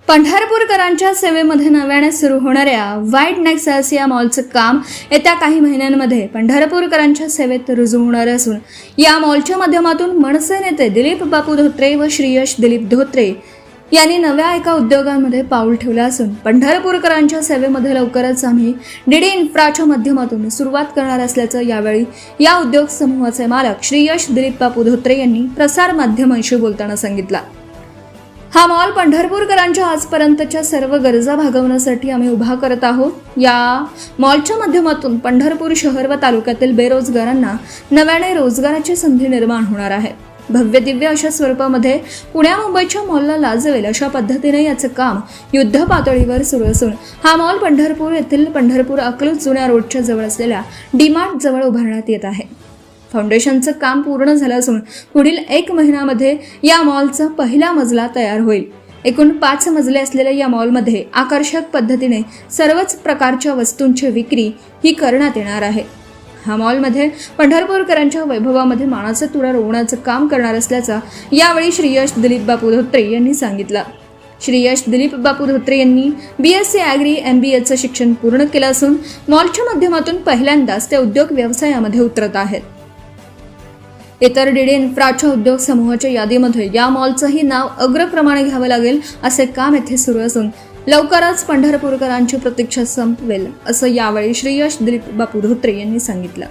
पंढरपूरकरांच्या सेवेमध्ये नव्याने सुरू होणाऱ्या व्हाईट नेक्सस या मॉलचं काम येत्या काही महिन्यांमध्ये पंढरपूरकरांच्या सेवेत रुजू होणार असून या मॉलच्या माध्यमातून मनसे नेते दिलीप बापू धोत्रे व श्रीयश दिलीप धोत्रे यांनी नव्या एका उद्योगांमध्ये पाऊल ठेवलं असून पंढरपूरकरांच्या सेवेमध्ये लवकरच आम्ही डीडी इन्फ्राच्या माध्यमातून सुरुवात करणार असल्याचं यावेळी या उद्योग समूहाचे मालक श्रीयश दिलीप बापू धोत्रे यांनी प्रसार माध्यमांशी बोलताना सांगितलं। हा मॉल पंढरपूरकरांच्या आजपर्यंतच्या सर्व गरजा भागवण्यासाठी आम्ही उभा करत आहोत। या मॉलच्या माध्यमातून पंढरपूर शहर व तालुक्यातील बेरोजगारांना नव्याने रोजगाराची संधी निर्माण होणार आहे। भव्य दिव्य अशा स्वरूपामध्ये पुण्या मुंबईच्या मॉलला लाजवेल अशा पद्धतीने याचं काम युद्ध पातळीवर सुरू असून हा मॉल पंढरपूर येथील पंढरपूर अकलूज जुन्या रोडच्या जवळ असलेल्या डीमार्ट जवळ उभारण्यात येत आहे। फाउंडेशनचं काम पूर्ण झालं असून पुढील 1 महिन्यामध्ये या मॉलचा पहिला मजला तयार होईल। एकूण 5 मजले असलेल्या या मॉलमध्ये आकर्षक पद्धतीने सर्वच प्रकारच्या वस्तूंची विक्री ही करण्यात येणार आहे। हा मॉलमध्ये पंढरपूरकरांच्या वैभवामध्ये मानाचा तुरा रोवण्याचं काम करणार असल्याचं यावेळी श्रीयश दिलीप बापू धोत्रे यांनी सांगितलं। श्रीयश दिलीप बापू धोत्रे यांनी BSc ॲग्री MBAचं शिक्षण पूर्ण केलं असून मॉलच्या माध्यमातून पहिल्यांदाच ते उद्योग व्यवसायामध्ये उतरत आहेत। इतर डीडी इन्फ्राच्या उद्योग समूहाच्या यादीमध्ये या मॉलचंही नाव अग्रक्रमाने घ्यावं लागेल असे काम येथे सुरू असून लवकरच पंढरपूरकरांची प्रतीक्षा संपवेल असं यावेळी श्रीयश दिलीप बापू धोत्रे यांनी सांगितलं।